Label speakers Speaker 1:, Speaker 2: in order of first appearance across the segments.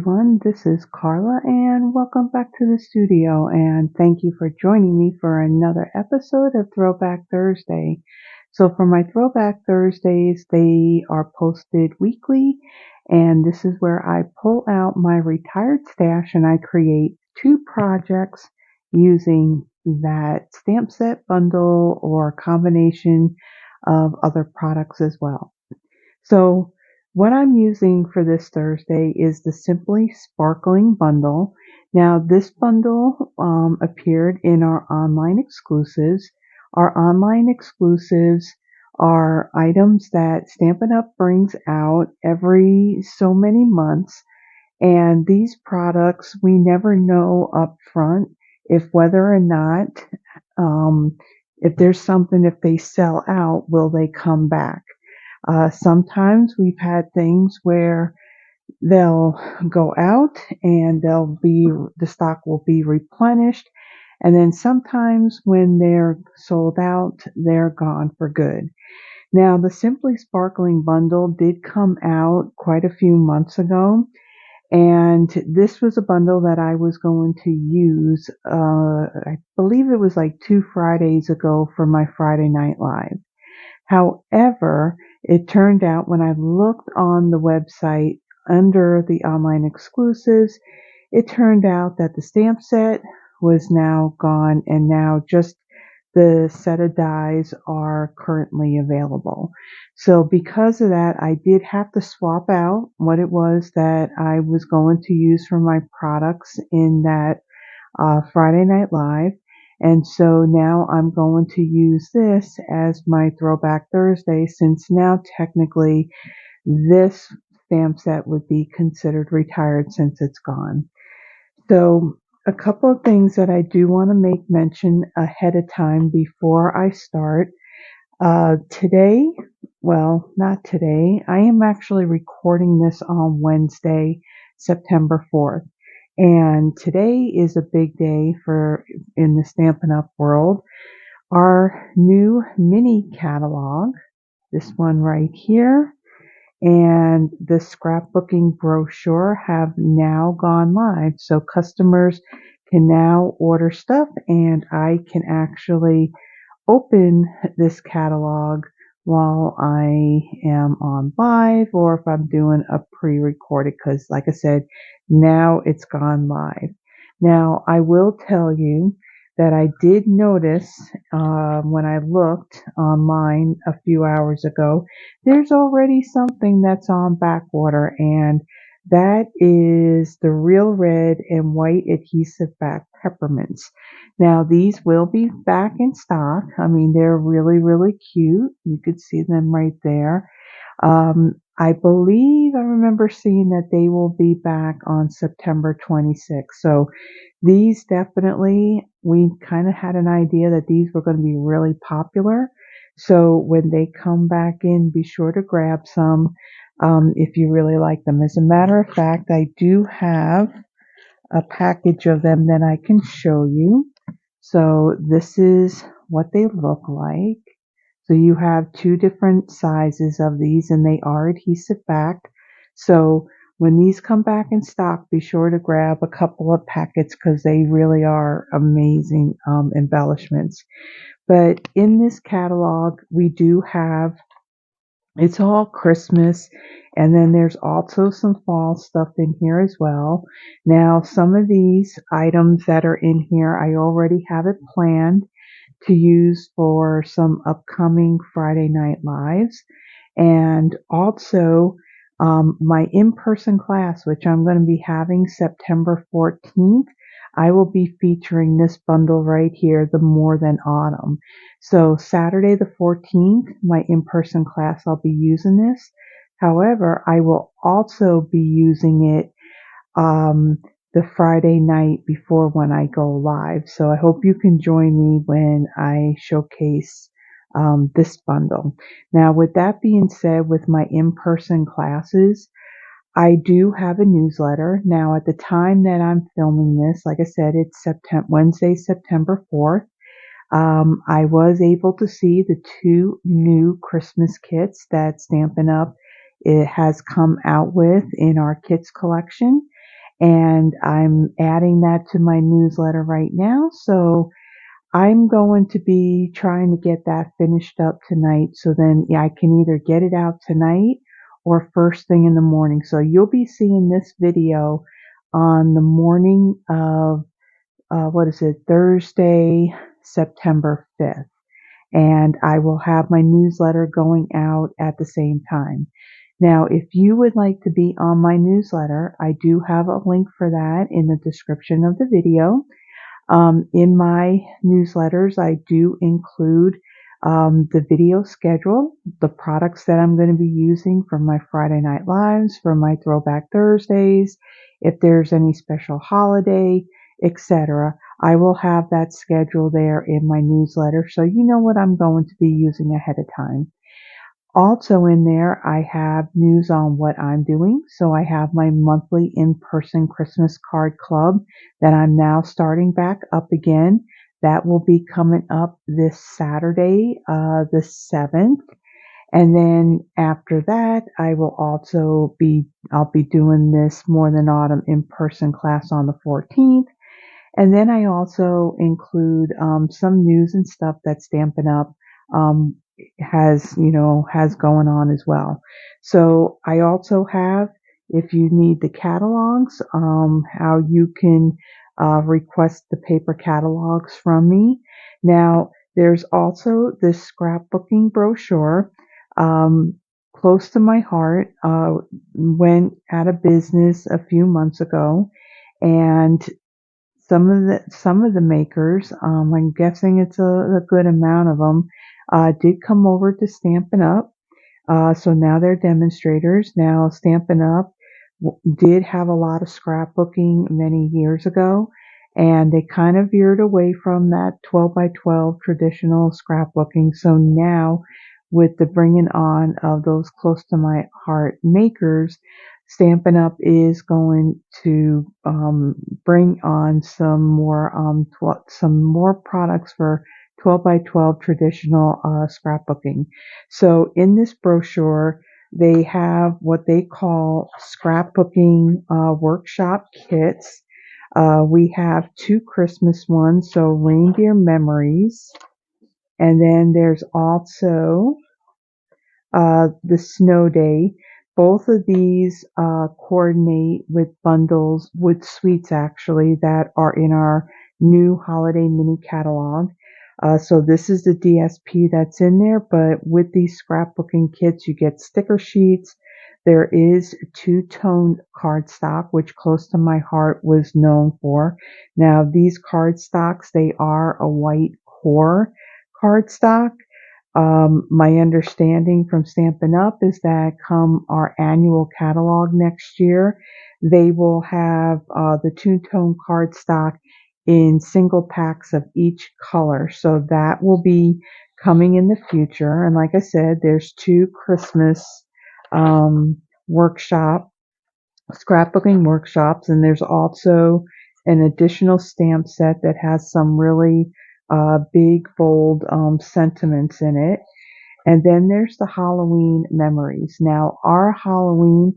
Speaker 1: everyone, this is Carla and welcome back to the studio and thank you for joining me for another episode of Throwback Thursday. So for my Throwback Thursdays, they are posted weekly and this is where I pull out my retired stash and I create two projects using that stamp set bundle or combination of other products as well. So what I'm using for this Thursday is the Simply Sparkling bundle. Now this bundle appeared in our online exclusives. Our online exclusives are items that Stampin' Up! Brings out every so many months. And these products, we never know up front if whether or not, if there's something, if they sell out, will they come back? Sometimes we've had things where they'll go out and the stock will be replenished. And then sometimes when they're sold out, they're gone for good. Now, the Simply Sparkling bundle did come out quite a few months ago. And this was a bundle that I was going to use, I believe it was like 2 Fridays ago for my Friday Night Live. However, it turned out when I looked on the website under the online exclusives, it turned out that the stamp set was now gone and now just the set of dies are currently available. So because of that, I did have to swap out what it was that I was going to use for my products in that Friday Night Live. And so now I'm going to use this as my Throwback Thursday, since now technically this stamp set would be considered retired since it's gone. So a couple of things that I do want to make mention ahead of time before I start. Today, well, not today, I am actually recording this on Wednesday, September 4th. And today is a big day in the Stampin' Up! World. Our new mini catalog, this one right here, and the scrapbooking brochure have now gone live. So customers can now order stuff and I can actually open this catalog while I am on live or if I'm doing a pre-recorded, because like I said, now it's gone live. Now I will tell you that I did notice when I looked online a few hours ago, there's already something that's on back order, and that is the Real Red and White Adhesive Back Peppermints. Now these will be back in stock. I mean, they're really, really cute. You could see them right there. I believe I remember seeing that they will be back on September 26th. So these definitely, we kind of had an idea that these were going to be really popular. So when they come back in, be sure to grab some if you really like them. As a matter of fact, I do have a package of them that I can show you. So this is what they look like. So you have two different sizes of these and they are adhesive backed. So when these come back in stock, be sure to grab a couple of packets because they really are amazing embellishments. But in this catalog, we do have, it's all Christmas, and then there's also some fall stuff in here as well. Now, some of these items that are in here, I already have it planned to use for some upcoming Friday Night Lives. And also my in-person class, which I'm going to be having September 14th. I will be featuring this bundle right here, the More Than Autumn. So Saturday the 14th, my in-person class, I'll be using this. However, I will also be using it the Friday night before when I go live. So I hope you can join me when I showcase this bundle. Now, with that being said, with my in-person classes, I do have a newsletter. Now, at the time that I'm filming this, like I said, it's Wednesday, September 4th. I was able to see the two new Christmas kits that Stampin' Up! It has come out with in our kits collection. and I'm adding that to my newsletter right now. So I'm going to be trying to get that finished up tonight, so then I can either get it out tonight or first thing in the morning. So you'll be seeing this video on the morning of Thursday, September 5th. And I will have my newsletter going out at the same time. Now, if you would like to be on my newsletter, I do have a link for that in the description of the video. In my newsletters, I do include the video schedule, the products that I'm going to be using for my Friday Night Lives, for my Throwback Thursdays, if there's any special holiday, etc. I will have that schedule there in my newsletter so you know what I'm going to be using ahead of time. Also in there, I have news on what I'm doing. So I have my monthly in-person Christmas card club that I'm now starting back up again. That will be coming up this Saturday, the 7th. And then after that, I'll be doing this More Than Autumn in-person class on the 14th. And then I also include some news and stuff that Stampin' Up! um, has going on as well. So I also have, if you need the catalogs, how you can request the paper catalogs from me. Now, there's also this scrapbooking brochure, um, close to my heart. Went out of business a few months ago, and some of the makers, I'm guessing it's a good amount of them, did come over to Stampin' Up. So now they're demonstrators. Now Stampin' Up did have a lot of scrapbooking many years ago, and they kind of veered away from that 12 by 12 traditional scrapbooking. So now, with the bringing on of those close to my heart makers, Stampin' Up is going to bring on some more products for 12 by 12 traditional scrapbooking. So in this brochure, they have what they call scrapbooking workshop kits. We have two Christmas ones, so reindeer memories. And then there's also the snow day. Both of these coordinate with bundles, with suites actually, that are in our new holiday mini catalog. So this is the DSP that's in there, but with these scrapbooking kits, you get sticker sheets. There is two-tone cardstock, which close to my heart was known for. Now, these cardstocks, they are a white core cardstock. My understanding from Stampin' Up! Is that come our annual catalog next year, they will have the two-tone cardstock in single packs of each color. So that will be coming in the future. And like I said, there's two Christmas workshop scrapbooking workshops, and there's also an additional stamp set that has some really big, bold sentiments in it. And then there's the Halloween memories. Now, our Halloween,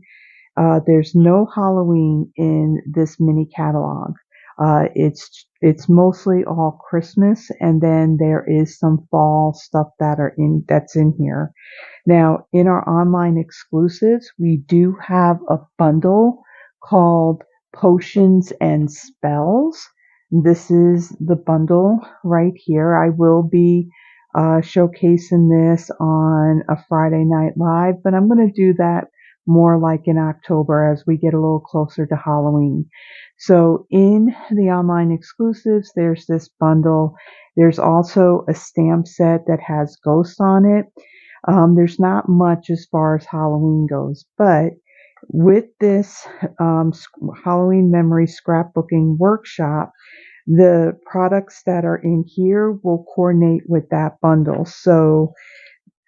Speaker 1: there's no Halloween in this mini catalog. It's mostly all Christmas, and then there is some fall stuff that's in here. Now, in our online exclusives, we do have a bundle called Potions and Spells. This is the bundle right here. I will be showcasing this on a Friday Night Live, but I'm going to do that more like in October as we get a little closer to Halloween. So in the online exclusives, there's this bundle. There's also a stamp set that has ghosts on it. There's not much as far as Halloween goes, but with this Halloween memory scrapbooking workshop, the products that are in here will coordinate with that bundle. So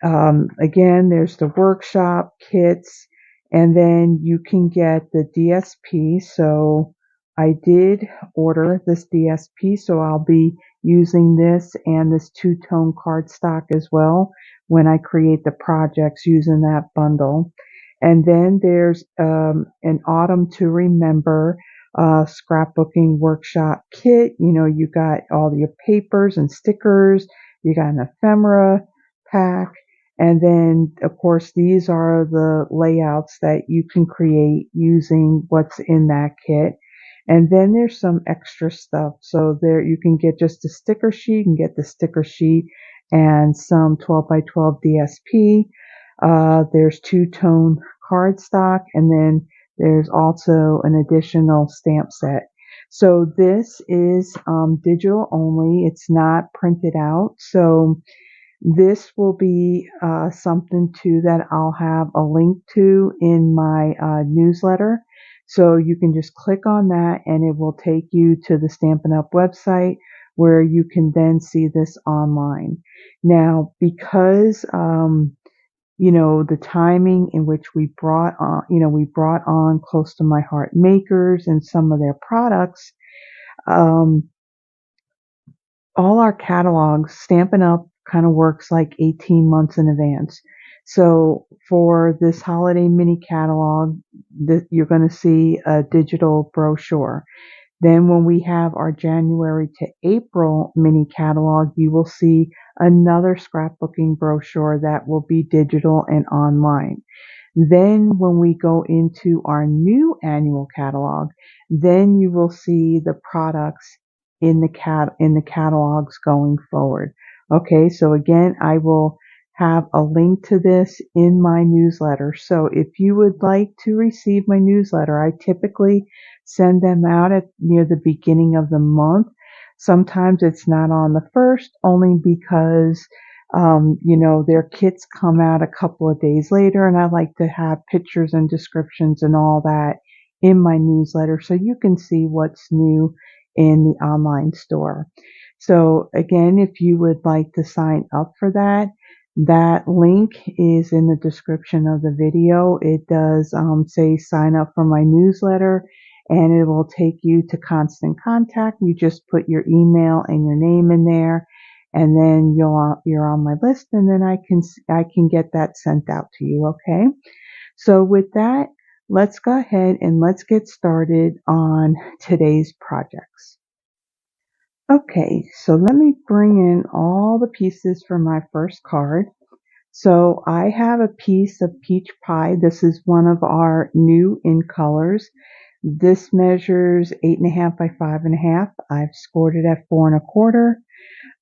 Speaker 1: again, there's the workshop kits, and then you can get the DSP. So I did order this DSP, so I'll be using this and this two-tone cardstock as well when I create the projects using that bundle. And then there's an Autumn to Remember scrapbooking workshop kit. You know, you got all your papers and stickers, you got an ephemera pack, and then of course these are the layouts that you can create using what's in that kit. And then there's some extra stuff. So there you can get just a sticker sheet, you can get the sticker sheet and some 12 by 12 DSP. There's two-tone cardstock, and then there's also an additional stamp set. So this is digital only. It's not printed out. So this will be something too that I'll have a link to in my newsletter. So you can just click on that and it will take you to the Stampin' Up website where you can then see this online. Now, because you know, the timing in which we brought on, we brought on Close to My Heart makers and some of their products. All our catalogs, Stampin' Up kind of works like 18 months in advance. So for this holiday mini catalog, you're going to see a digital brochure. Then when we have our January to April mini catalog, you will see another scrapbooking brochure that will be digital and online. Then when we go into our new annual catalog, then you will see the products in the catalogs going forward. Okay, so again, I will have a link to this in my newsletter. So if you would like to receive my newsletter, I typically send them out at near the beginning of the month. Sometimes it's not on the first, only because their kits come out a couple of days later, and I like to have pictures and descriptions and all that in my newsletter so you can see what's new in the online store. So again, if you would like to sign up for that, that link is in the description of the video. It does say sign up for my newsletter, and it will take you to Constant Contact. You just put your email and your name in there, and then you're on my list, and then I can get that sent out to you. Okay. So with that, let's go ahead and let's get started on today's projects. Okay, so let me bring in all the pieces for my first card. So I have a piece of peach pie. This is one of our new in colors. This measures 8.5 by 5.5. I've scored it at 4.25.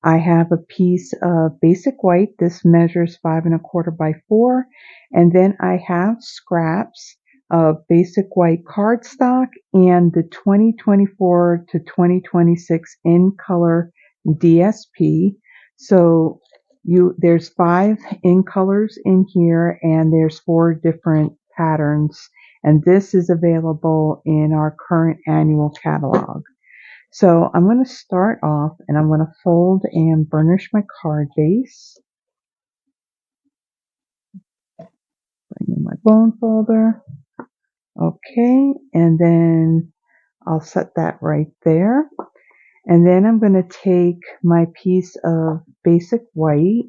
Speaker 1: I have a piece of basic white. This measures 5.25 by 4. And then I have scraps of basic white cardstock and the 2024 to 2026 in color DSP. So there's 5 in colors in here, and there's 4 different patterns. And this is available in our current annual catalog. So I'm going to start off and I'm going to fold and burnish my card base. Bring in my bone folder. Okay, and then I'll set that right there. And then I'm going to take my piece of basic white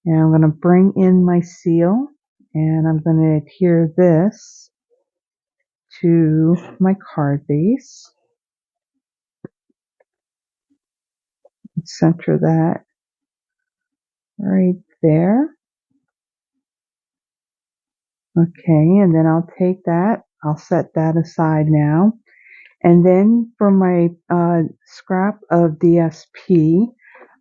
Speaker 1: and I'm going to bring in my seal, and I'm going to adhere this to my card base. Center that right there. Okay, and then I'll take that, I'll set that aside now. And then for my scrap of DSP,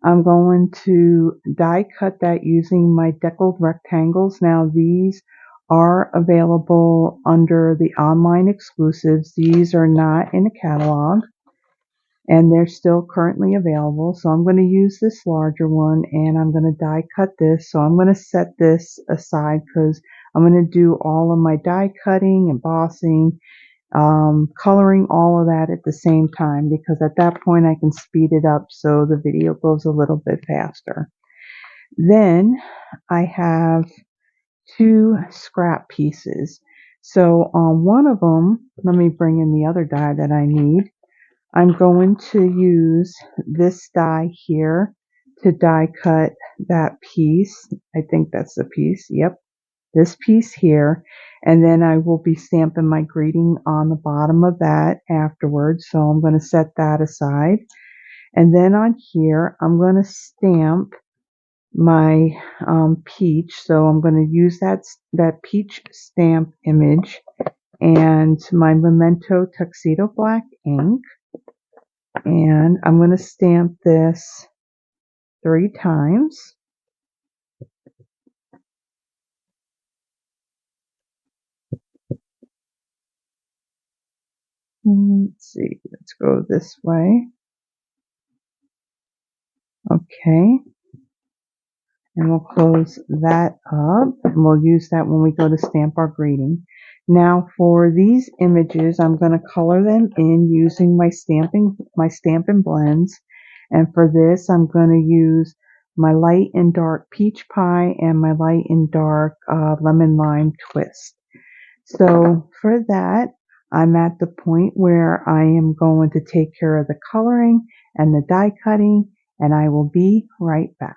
Speaker 1: I'm going to die cut that using my deckled rectangles. Now these are available under the online exclusives. These are not in the catalog, and they're still currently available. So I'm going to use this larger one, and I'm going to die cut this. So I'm going to set this aside because I'm going to do all of my die cutting, embossing, coloring, all of that at the same time, because at that point I can speed it up so the video goes a little bit faster. Then I have 2 scrap pieces. So on one of them, let me bring in the other die that I need. I'm going to use this die here to die cut that piece. I think that's the piece. Yep. This piece here. And then I will be stamping my greeting on the bottom of that afterwards. So I'm going to set that aside. And then on here, I'm going to stamp my peach. So I'm going to use that peach stamp image and my Memento Tuxedo Black ink. And I'm going to stamp this 3 times. Let's see, let's go this way. Okay. And we'll close that up. And we'll use that when we go to stamp our greeting. Now for these images, I'm going to color them in using my Stampin' Blends. And for this, I'm going to use my light and dark peach pie and my light and dark lemon lime twist. So for that, I'm at the point where I am going to take care of the coloring and the die cutting, and I will be right back.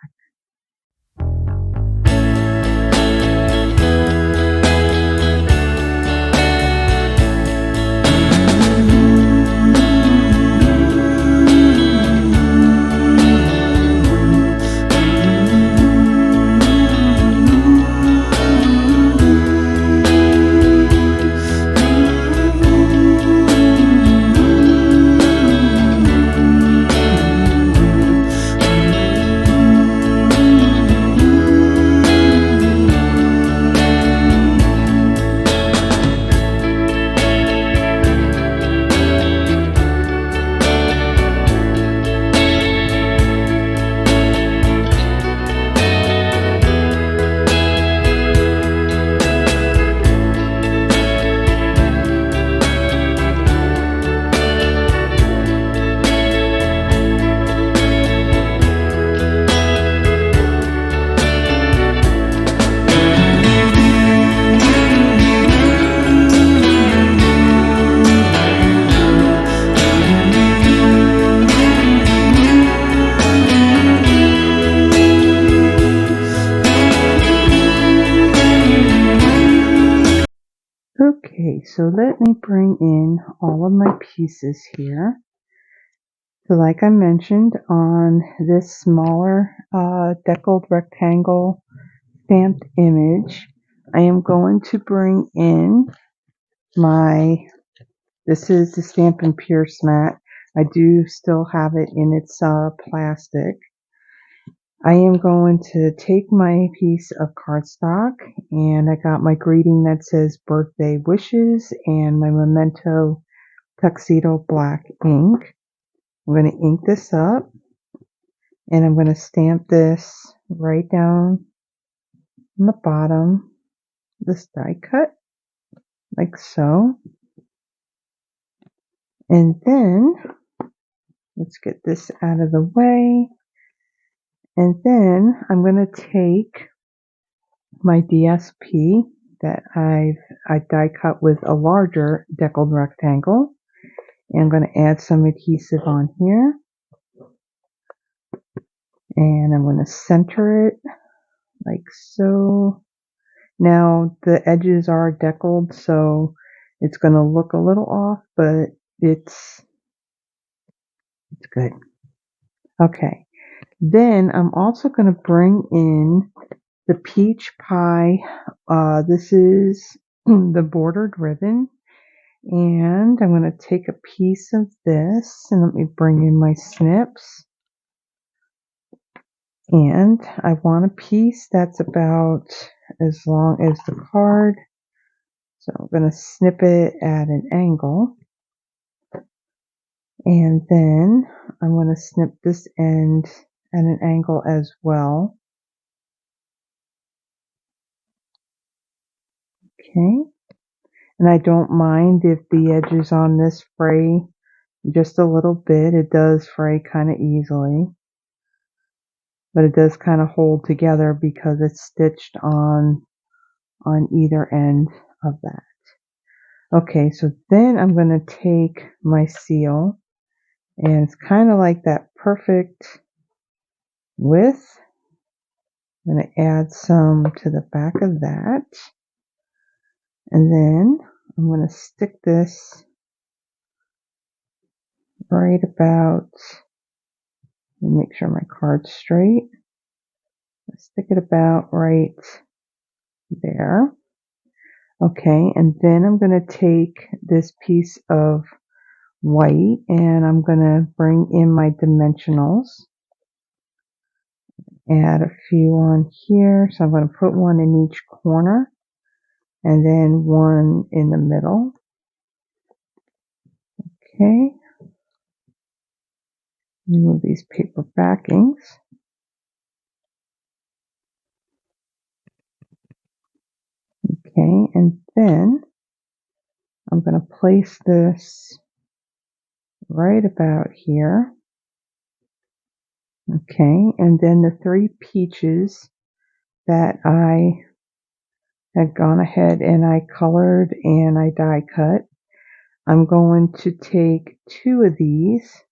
Speaker 1: Okay, so let me bring in all of my pieces here. So like I mentioned, on this smaller deckled rectangle stamped image, I am going to bring in this is the Stampin' Pierce mat. I do still have it in its plastic. I am going to take my piece of cardstock, and I got my greeting that says birthday wishes and my Memento Tuxedo Black ink. I'm going to ink this up, and I'm going to stamp this right down on the bottom, this die cut, like so. And then, let's get this out of the way. And then I'm going to take my DSP that I die cut with a larger deckled rectangle. And I'm going to add some adhesive on here. And I'm going to center it like so. Now the edges are deckled, so it's going to look a little off, but it's good. Okay. Then I'm also going to bring in the peach pie. This is the bordered ribbon. And I'm going to take a piece of this and let me bring in my snips. And I want a piece that's about as long as the card. So I'm going to snip it at an angle. And then I'm going to snip this end at an angle as well. Okay. And I don't mind if the edges on this fray just a little bit. It does fray kind of easily. But it does kind of hold together because it's stitched on either end of that. Okay, so then I'm going to take my seal, and it's kind of like that perfect width. I'm going to add some to the back of that. And then I'm going to stick this right about, make sure my card's straight. Stick it about right there. Okay, and then I'm going to take this piece of white and I'm going to bring in my dimensionals. Add a few on here. So I'm going to put one in each corner and then one in the middle. Okay. Remove these paper backings. Okay, and then I'm going to place this right about here. Okay, and then the 3 peaches that I had gone ahead and I colored and I die cut. I'm going to take 2 of these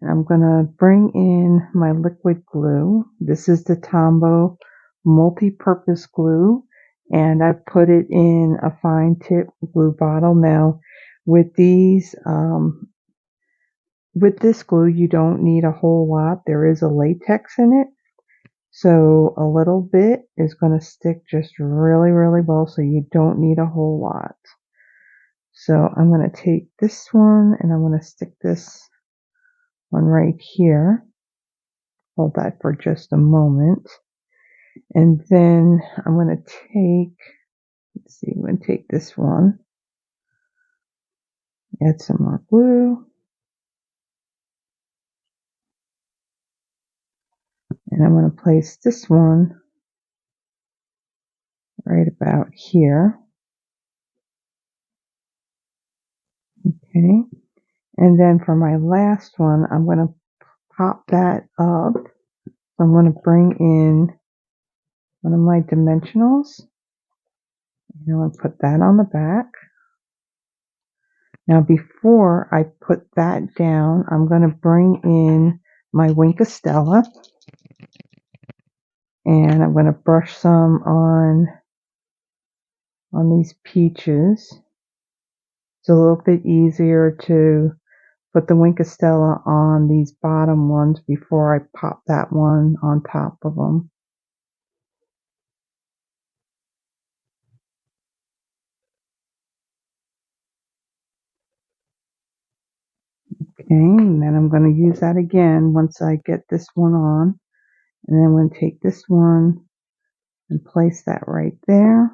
Speaker 1: and I'm going to bring in my liquid glue. This is the Tombow multi-purpose glue and I put it in a fine tip glue bottle. Now with these, with this glue you don't need a whole lot. There is a latex in it. So a little bit is going to stick just really, really well, so you don't need a whole lot. So I'm going to take this one and I'm going to stick this one right here. Hold that for just a moment. And then I'm going to take, let's see, I'm going to take this one, add some more glue. And I'm going to place this one right about here. Okay. And then for my last one, I'm going to pop that up. I'm going to bring in one of my dimensionals. And I'm going to put that on the back. Now before I put that down, I'm going to bring in my Wink of Stella. And I'm going to brush some on these peaches. It's a little bit easier to put the Wink of Stella on these bottom ones before I pop that one on top of them. Okay, and then I'm going to use that again once I get this one on. And then I'm going to take this one and place that right there.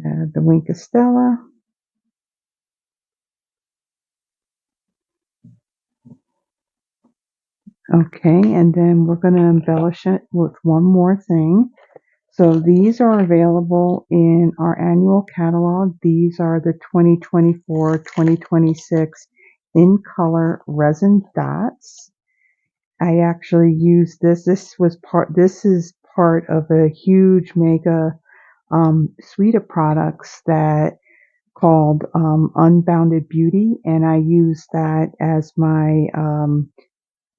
Speaker 1: Add the Wink of Stella. Okay, and then we're going to embellish it with one more thing. So these are available in our annual catalog. These are the 2024-2026 in color resin dots. I actually used this. This is part of a huge mega suite of products that called Unbounded Beauty, and I used that as my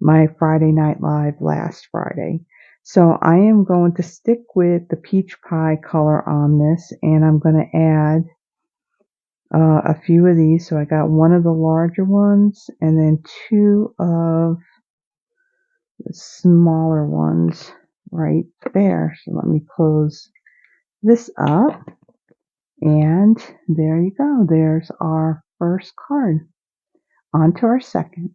Speaker 1: my Friday Night Live last Friday. So I am going to stick with the peach pie color on this, and I'm going to add a few of these. So I got one of the larger ones and then 2 of the smaller ones right there. So let me close this up, and there you go. There's our first card. On to our second.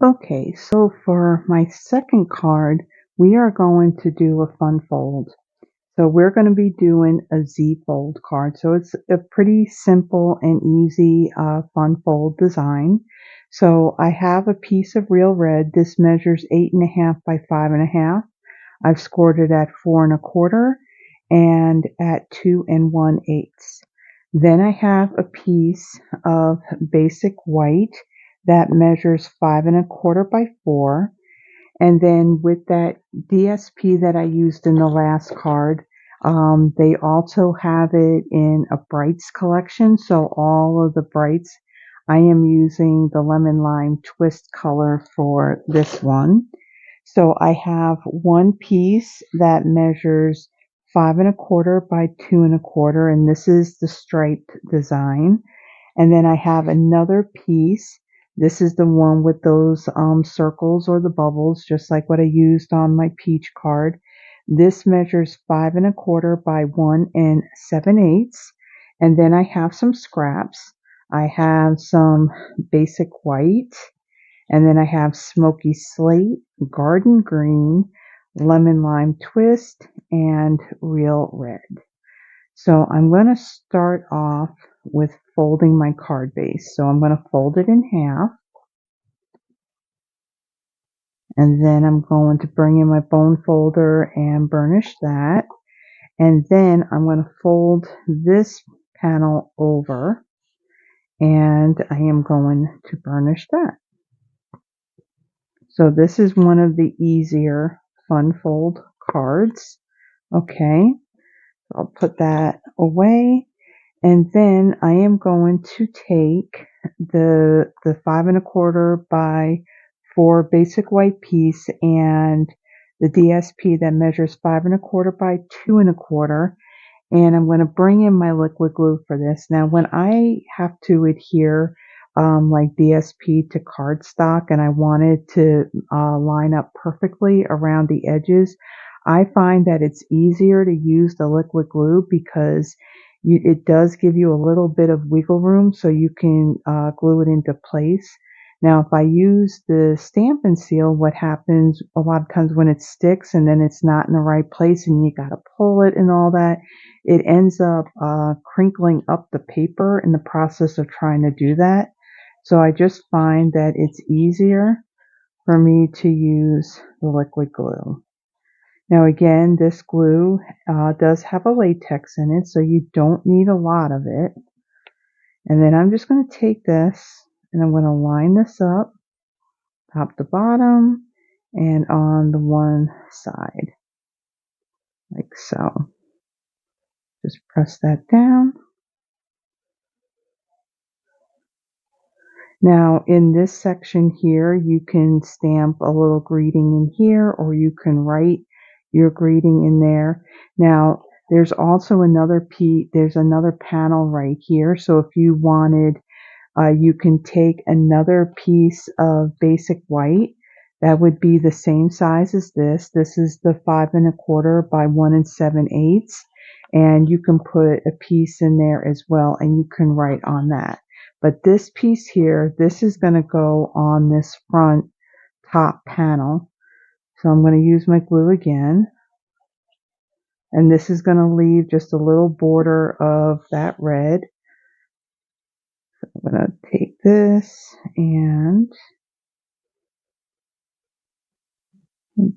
Speaker 1: Okay, so for my second card, we are going to do a fun fold. So we're going to be doing a Z fold card. So it's a pretty simple and easy fun fold design. So I have a piece of real red. This measures 8.5 by 5.5. I've scored it at 4 1/4 and at 2 1/8. Then I have a piece of basic white that measures 5 1/4 by 4. And then with that DSP that I used in the last card, they also have it in a brights collection. So all of the brights, I am using the lemon lime twist color for this one. So I have one piece that measures 5 1/4 by 2 1/4, and this is the striped design. And then I have another piece. This is the one with those circles or the bubbles, just like what I used on my peach card. This measures 5 1/4 by 1 7/8. And then I have some scraps. I have some basic white, and then I have Smoky Slate, Garden Green, Lemon Lime Twist, and Real Red. So I'm going to start off with folding my card base. So I'm going to fold it in half. And then I'm going to bring in my bone folder and burnish that. And then I'm going to fold this panel over, and I am going to burnish that. So this is one of the easier fun fold cards. Okay, I'll put that away. And then I am going to take the 5 1/4 by 4 basic white piece and the DSP that measures 5 1/4 by 2 1/4, and I'm going to bring in my liquid glue for this. Now, when I have to adhere like DSP to cardstock and I want it to line up perfectly around the edges, I find that it's easier to use the liquid glue because it does give you a little bit of wiggle room so you can glue it into place. Now, if I use the Stampin' Seal, what happens a lot of times when it sticks and then it's not in the right place and you got to pull it and all that, it ends up crinkling up the paper in the process of trying to do that. So I just find that it's easier for me to use the liquid glue. Now again, this glue does have a latex in it, so you don't need a lot of it. And then I'm just going to take this and I'm going to line this up, top to bottom, and on the one side, like so. Just press that down. Now in this section here, you can stamp a little greeting in here, or you can write your greeting in there. Now there's also another panel right here. So if you wanted, you can take another piece of basic white that would be the same size as this. This is the 5 1/4 by 1 7/8, and you can put a piece in there as well, and you can write on that. But this piece here, this is going to go on this front top panel. So I'm going to use my glue again. And this is going to leave just a little border of that red. So I'm going to take this and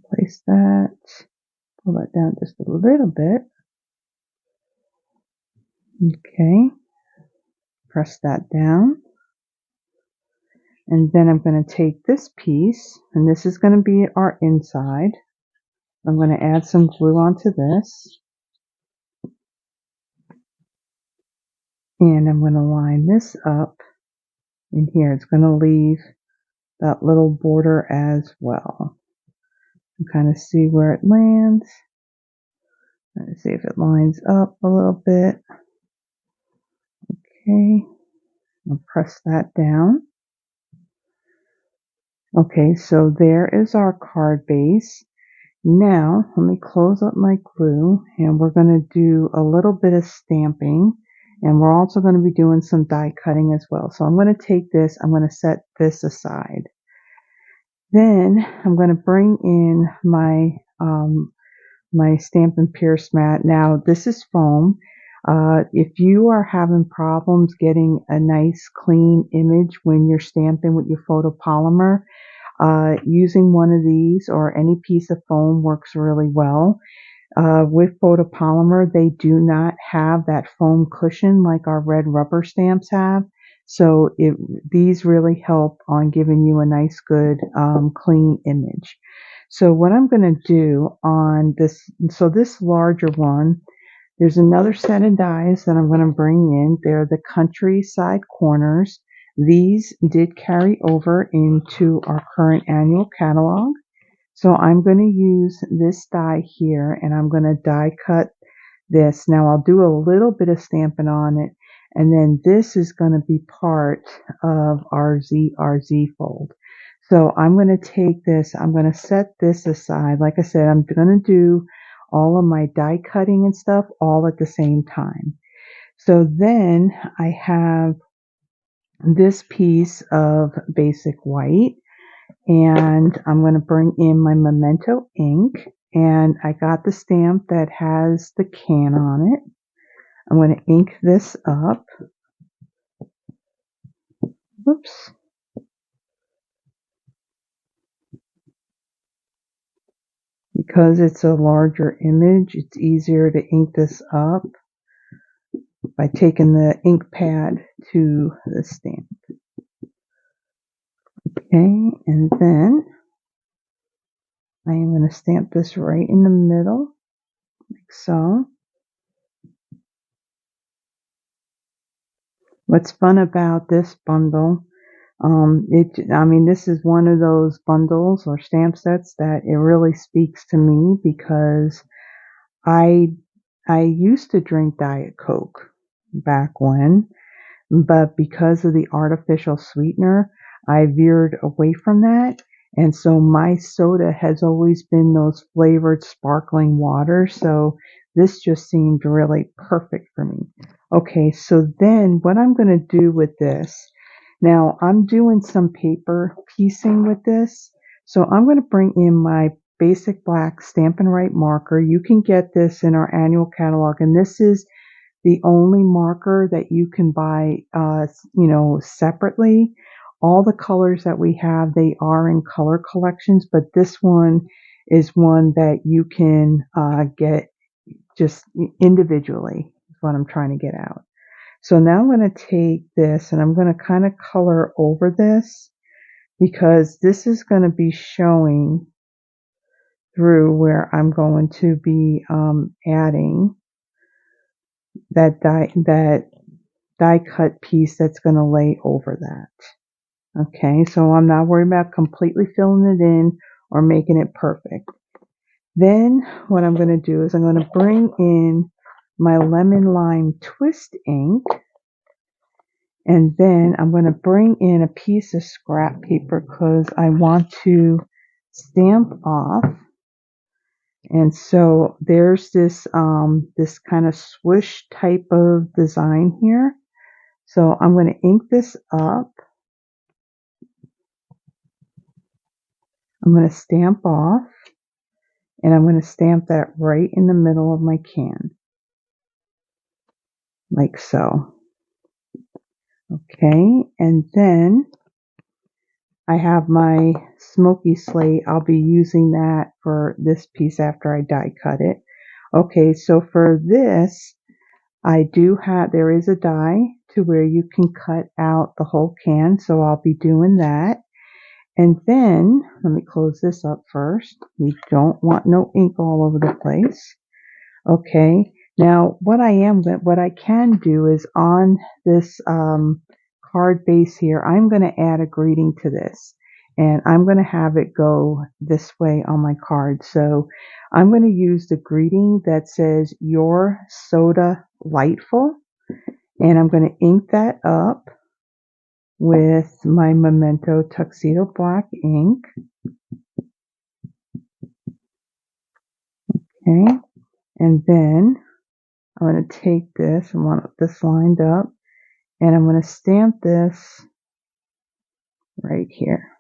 Speaker 1: place that, pull that down just a little bit. Okay, press that down. And then I'm going to take this piece, and this is going to be our inside. I'm going to add some glue onto this. And I'm going to line this up in here. It's going to leave that little border as well. And kind of see where it lands. Let's see if it lines up a little bit. Okay. I'll press that down. Okay, so there is our card base. Now, let me close up my glue, and we're going to do a little bit of stamping, and we're also going to be doing some die cutting as well. So I'm going to take this, I'm going to set this aside. Then I'm going to bring in my my Stampin' Pierce mat. Now, this is foam. If you are having problems getting a nice clean image when you're stamping with your photopolymer, using one of these or any piece of foam works really well. With photopolymer, they do not have that foam cushion like our red rubber stamps have. So these really help on giving you a nice, good, clean image. So what I'm going to do on this, so this larger one, there's another set of dies that I'm going to bring in. They're the countryside corners. These did carry over into our current annual catalog. So I'm going to use this die here, and I'm going to die cut this. Now I'll do a little bit of stamping on it, and then this is going to be part of our ZRZ fold. So I'm going to take this, I'm going to set this aside. Like I said, I'm going to do all of my die cutting and stuff all at the same time. So then I have this piece of basic white, and I'm going to bring in my Memento ink, and I got the stamp that has the can on it. I'm going to ink this up. Whoops. Because it's a larger image, it's easier to ink this up by taking the ink pad to the stamp. Okay, and then I am going to stamp this right in the middle, like so. What's fun about this bundle, this is one of those bundles or stamp sets that it really speaks to me, because I used to drink Diet Coke back when, but because of the artificial sweetener, I veered away from that. And so my soda has always been those flavored sparkling water. So this just seemed really perfect for me. Okay, so then what I'm going to do with this, now I'm doing some paper piecing with this. So I'm going to bring in my basic black Stampin' Right marker. You can get this in our annual catalog, and this is the only marker that you can buy, separately. All the colors that we have, they are in color collections, but this one is one that you can get just individually, is what I'm trying to get out. So now I'm going to take this and I'm going to kind of color over this, because this is going to be showing through where I'm going to be adding that die cut piece that's going to lay over that. Okay, so I'm not worried about completely filling it in or making it perfect. Then what I'm going to do is I'm going to bring in my lemon lime twist ink, and then I'm going to bring in a piece of scrap paper because I want to stamp off. And so there's this this kind of swoosh type of design here. So I'm going to ink this up. I'm going to stamp off, and I'm going to stamp that right in the middle of my can, like so. Okay, and then I have my Smoky Slate. I'll be using that for this piece after I die cut it. Okay, so for this, there is a die to where you can cut out the whole can, so I'll be doing that. And then, let me close this up first. We don't want no ink all over the place. Okay, now what I can do is on this card base here, I'm going to add a greeting to this. And I'm going to have it go this way on my card. So I'm going to use the greeting that says, "Your soda lightful." And I'm going to ink that up with my Memento Tuxedo Black ink. Okay, and then I'm going to take this, I want this lined up, and I'm going to stamp this right here.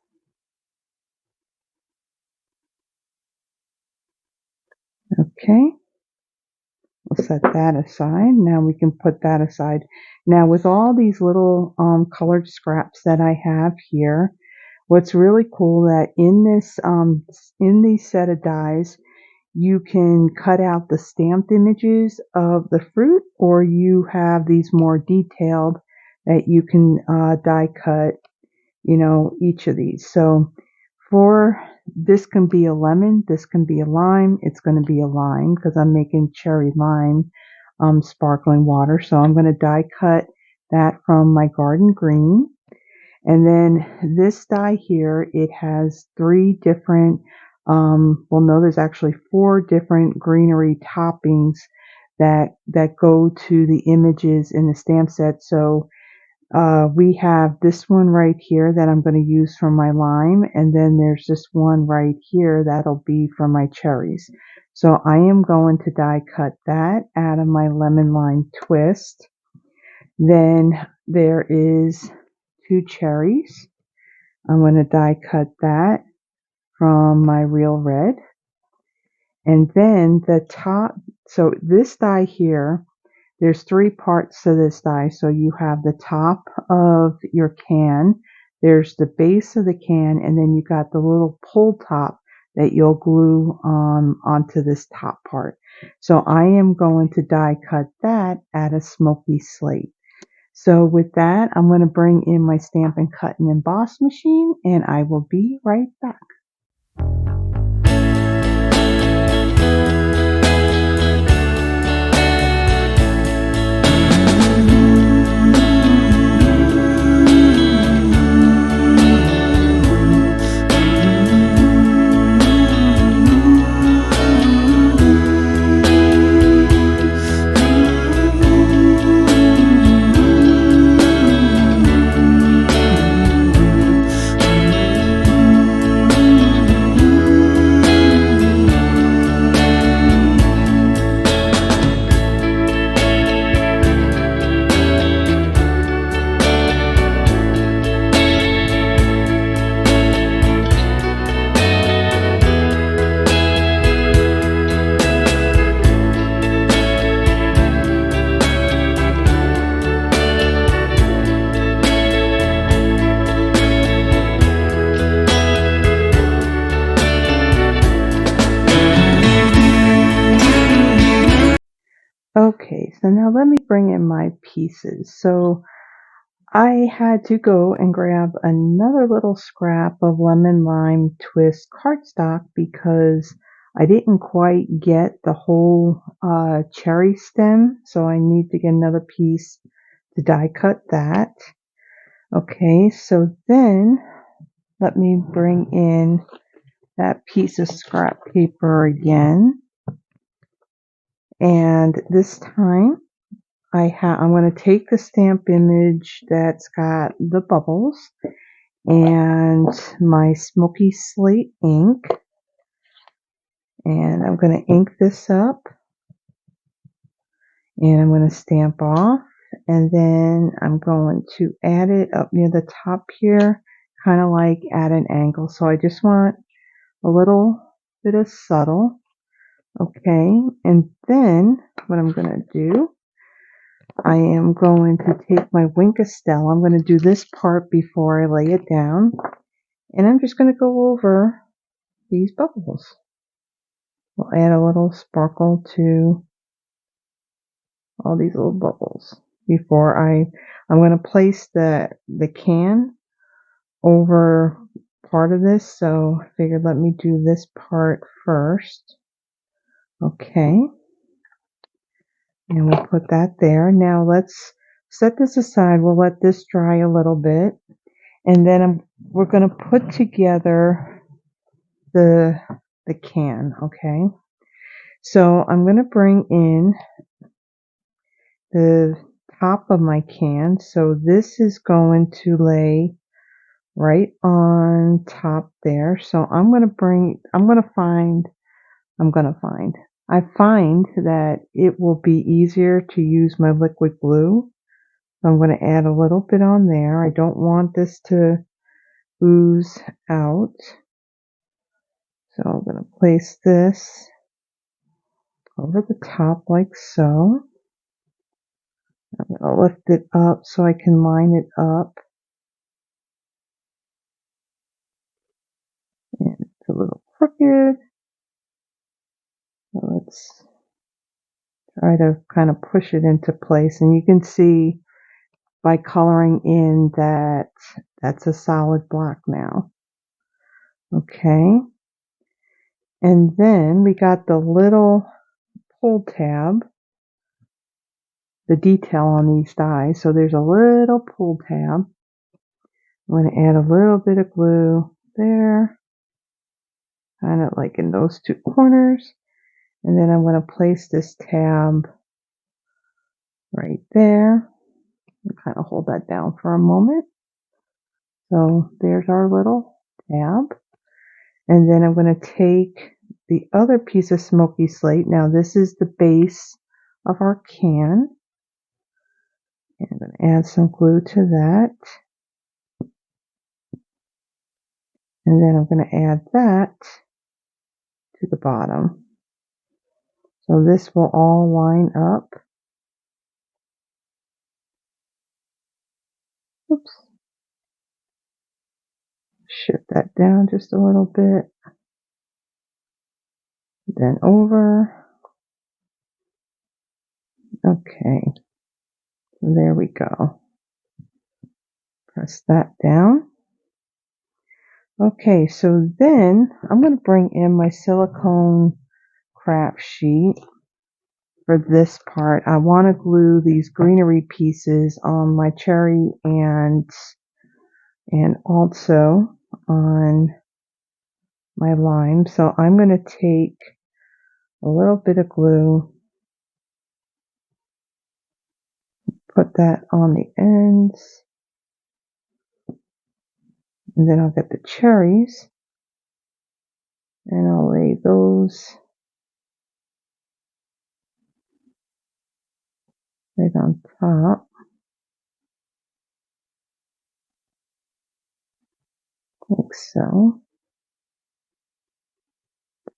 Speaker 1: Okay, we'll set that aside. Now we can put that aside. Now with all these little colored scraps that I have here, what's really cool that in these set of dies, you can cut out the stamped images of the fruit, or you have these more detailed that you can die cut, each of these. So for this can be a lemon, this can be a lime, it's going to be a lime because I'm making cherry lime sparkling water. So I'm going to die cut that from my garden green. And then this die here, it has three different, there's actually four different greenery toppings that go to the images in the stamp set. So we have this one right here that I'm going to use for my lime, and then there's this one right here that'll be for my cherries. So I am going to die cut that out of my lemon lime twist. Then there is 2 cherries. I'm going to die cut that from my real red. And then the top, so this die here, there's 3 parts to this die. So you have the top of your can, there's the base of the can, and then you got the little pull top that you'll glue onto this top part. So I am going to die cut that at a Smoky Slate. So with that, I'm going to bring in my Stampin' Cut and Emboss machine, and I will be right back. Okay, so now let me bring in my pieces. So I had to go and grab another little scrap of lemon lime twist cardstock because I didn't quite get the whole cherry stem, so I need to get another piece to die cut that. Okay, so then let me bring in that piece of scrap paper again. And this time I'm going to take the stamp image that's got the bubbles and my Smoky Slate ink, and I'm going to ink this up, and I'm going to stamp off, and then I'm going to add it up near the top here, kind of like at an angle. So I just want a little bit of subtle. Okay, and then what I'm going to do, I am going to take my Winkastel. I'm going to do this part before I lay it down, and I'm just going to go over these bubbles. We'll add a little sparkle to all these little bubbles before I'm going to place the can over part of this. So I figured let me do this part first. Okay. And we'll put that there. Now let's set this aside. We'll let this dry a little bit. And then we're going to put together the can, okay? So I'm going to bring in the top of my can. So this is going to lay right on top there. So I find that it will be easier to use my liquid glue. So I'm going to add a little bit on there. I don't want this to ooze out. So I'm going to place this over the top like so. I'm going to lift it up so I can line it up. And it's a little crooked. So let's try to kind of push it into place. And you can see by coloring in that that's a solid block now. Okay. And then we got the little pull tab, the detail on these dies. So there's a little pull tab. I'm going to add a little bit of glue there, kind of like in those 2 corners. And then I'm going to place this tab right there. Kind of hold that down for a moment. So there's our little tab. And then I'm going to take the other piece of Smoky Slate. Now this is the base of our can. And I'm going to add some glue to that. And then I'm going to add that to the bottom. So this will all line up. Oops. Shift that down just a little bit. Then over. Okay. So there we go. Press that down. Okay, so then I'm going to bring in my silicone craft sheet for this part. I want to glue these greenery pieces on my cherry and also on my lime. So I'm going to take a little bit of glue, put that on the ends, and then I'll get the cherries and I'll lay those right on top, like so.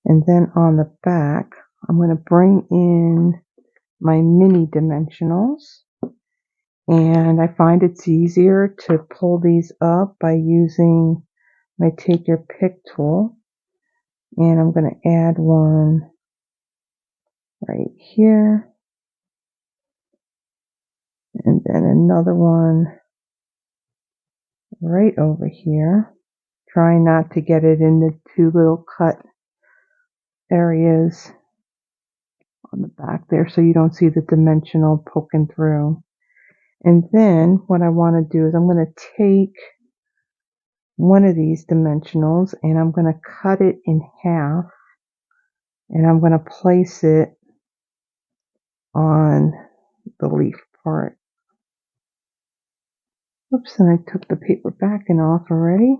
Speaker 1: And then on the back, I'm going to bring in my mini dimensionals. And I find it's easier to pull these up by using my take your pick tool. And I'm going to add one right here. And then another one right over here. Trying not to get it in the two little cut areas on the back there so you don't see the dimensional poking through. And then what I want to do is I'm going to take one of these dimensionals and I'm going to cut it in half and I'm going to place it on the leaf part. Oops, and I took the paper backing off already.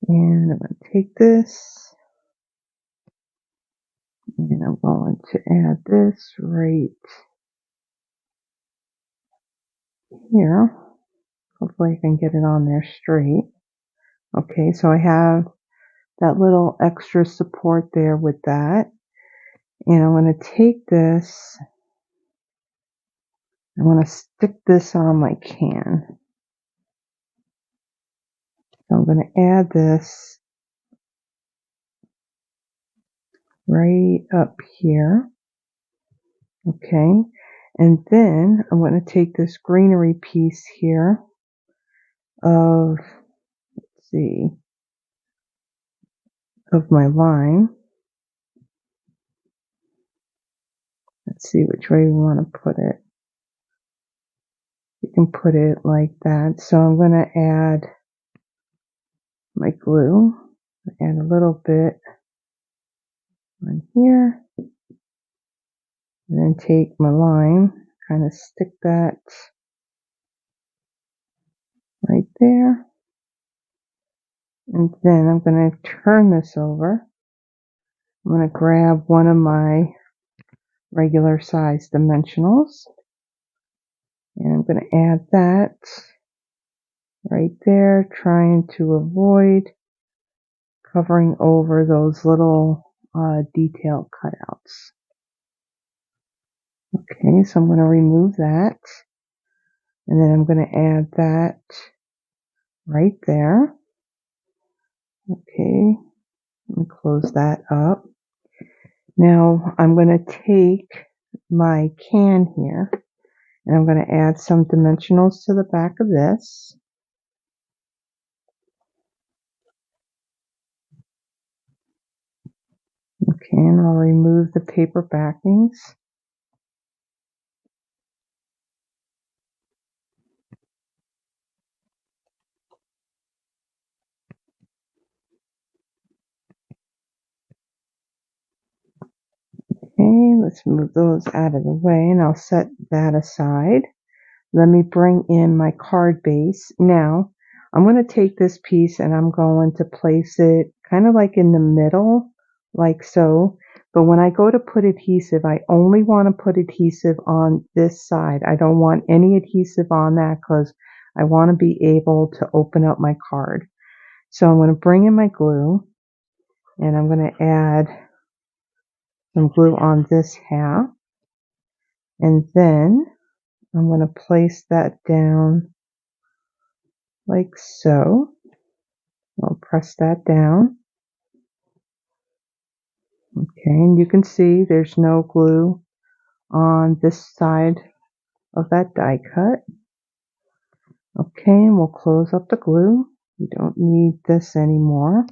Speaker 1: And I'm going to take this and I'm going to add this right here. Hopefully I can get it on there straight. Okay, so I have that little extra support there with that. And I'm going to take this, I'm going to stick this on my can. So I'm going to add this right up here. Okay, and then I'm going to take this greenery piece here of, let's see, of my lime. Let's see which way we want to put it. You can put it like that. So I'm going to add my glue, add a little bit on here, and then take my lime, kind of stick that right there. And then I'm going to turn this over. I'm going to grab one of my regular size dimensionals. And I'm going to add that right there, trying to avoid covering over those little detail cutouts. Okay, so I'm going to remove that. And then I'm going to add that right there. Okay, let me close that up. Now I'm going to take my can here and I'm going to add some dimensionals to the back of this. Okay, and I'll remove the paper backings. Okay, Okay, let's move those out of the way and I'll set that aside. Let me bring in my card base. Now, I'm going to take this piece and I'm going to place it kind of like in the middle, like so. But when I go to put adhesive, I only want to put adhesive on this side. I don't want any adhesive on that because I want to be able to open up my card. So I'm going to bring in my glue and I'm going to add some glue on this half. And then I'm going to place that down like so. I'll press that down. Okay, and you can see there's no glue on this side of that die cut. Okay, and we'll close up the glue. We don't need this anymore.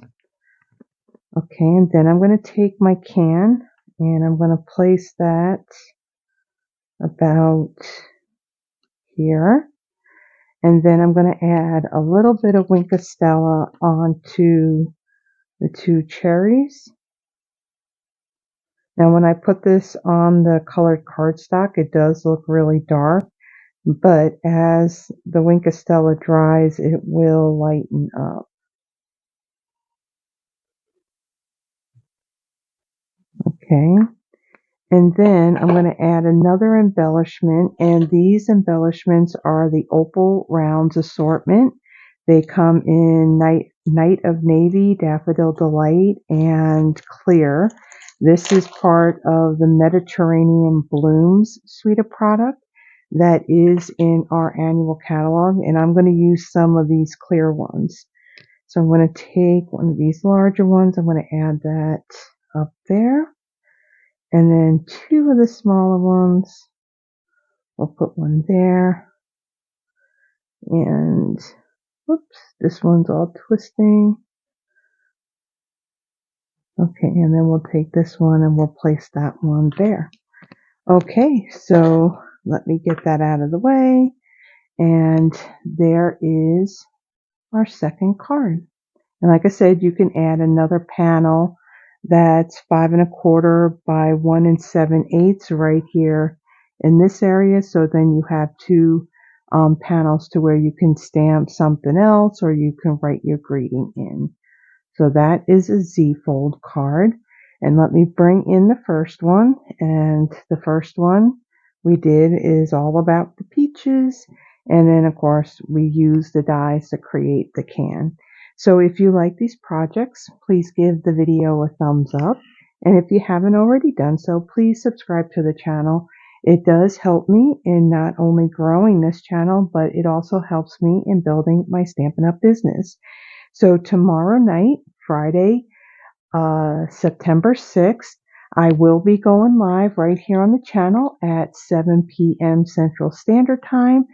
Speaker 1: Okay, and then I'm going to take my can and I'm going to place that about here. And then I'm going to add a little bit of Wink of Stella onto the two cherries. Now when I put this on the colored cardstock, it does look really dark, but as the Wink of Stella dries, it will lighten up. Okay, and then I'm going to add another embellishment, and these embellishments are the Opal Rounds assortment. They come in Night of Navy, Daffodil Delight, and Clear. This is part of the Mediterranean Blooms suite of product that is in our annual catalog, and I'm going to use some of these clear ones. So I'm going to take one of these larger ones, I'm going to add that up there, and then two of the smaller ones, we'll put one there, and whoops, this one's all twisting. Okay, and then we'll take this one and we'll place that one there. Okay, so let me get that out of the way. And there is our second card. And like I said, you can add another panel that's 5 1/4 by 1 7/8 right here in this area. So then you have two panels to where you can stamp something else or you can write your greeting in. So that is a Z-fold card. And let me bring in the first one. And the first one we did is all about the peaches. And then, of course, we use the dies to create the can. So if you like these projects, please give the video a thumbs up. And if you haven't already done so, please subscribe to the channel. It does help me in not only growing this channel, but it also helps me in building my Stampin' Up! Business. So tomorrow night, Friday, September 6th, I will be going live right here on the channel at 7 p.m. Central Standard Time,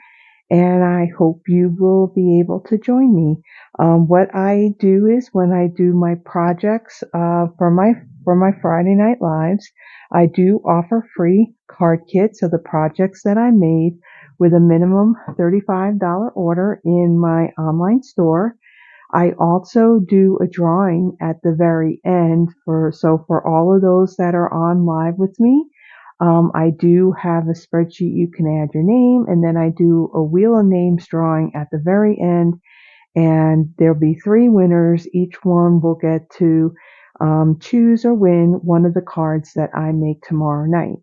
Speaker 1: and I hope you will be able to join me. What I do is when I do my projects for my Friday Night Lives, I do offer free card kits of the projects that I made with a minimum $35 order in my online store. I also do a drawing at the very end for all of those that are on live with me. I do have a spreadsheet you can add your name, and then I do a wheel of names drawing at the very end, and there'll be 3 winners. Each one will get to choose or win one of the cards that I make tomorrow night.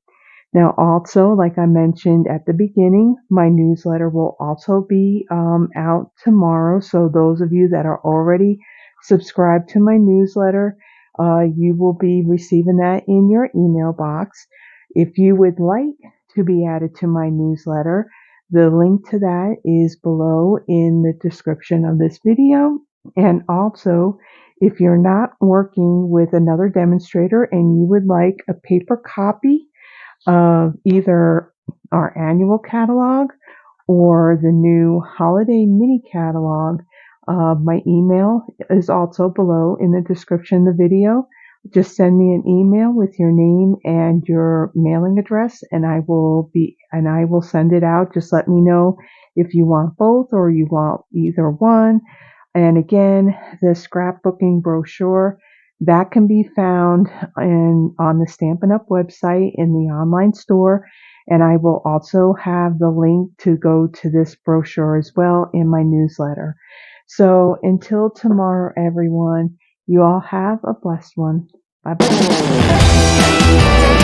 Speaker 1: Now, also, like I mentioned at the beginning, my newsletter will also be out tomorrow. So those of you that are already subscribed to my newsletter, you will be receiving that in your email box. If you would like to be added to my newsletter, the link to that is below in the description of this video. And also, if you're not working with another demonstrator and you would like a paper copy of either our annual catalog or the new holiday mini catalog, my email is also below in the description of the video. Just send me an email with your name and your mailing address, and I will send it out. Just let me know if you want both or you want either one. And again, the scrapbooking brochure That can be found on the Stampin' Up website in the online store, and I will also have the link to go to this brochure as well in my newsletter. So until tomorrow, everyone, you all have a blessed one. Bye bye.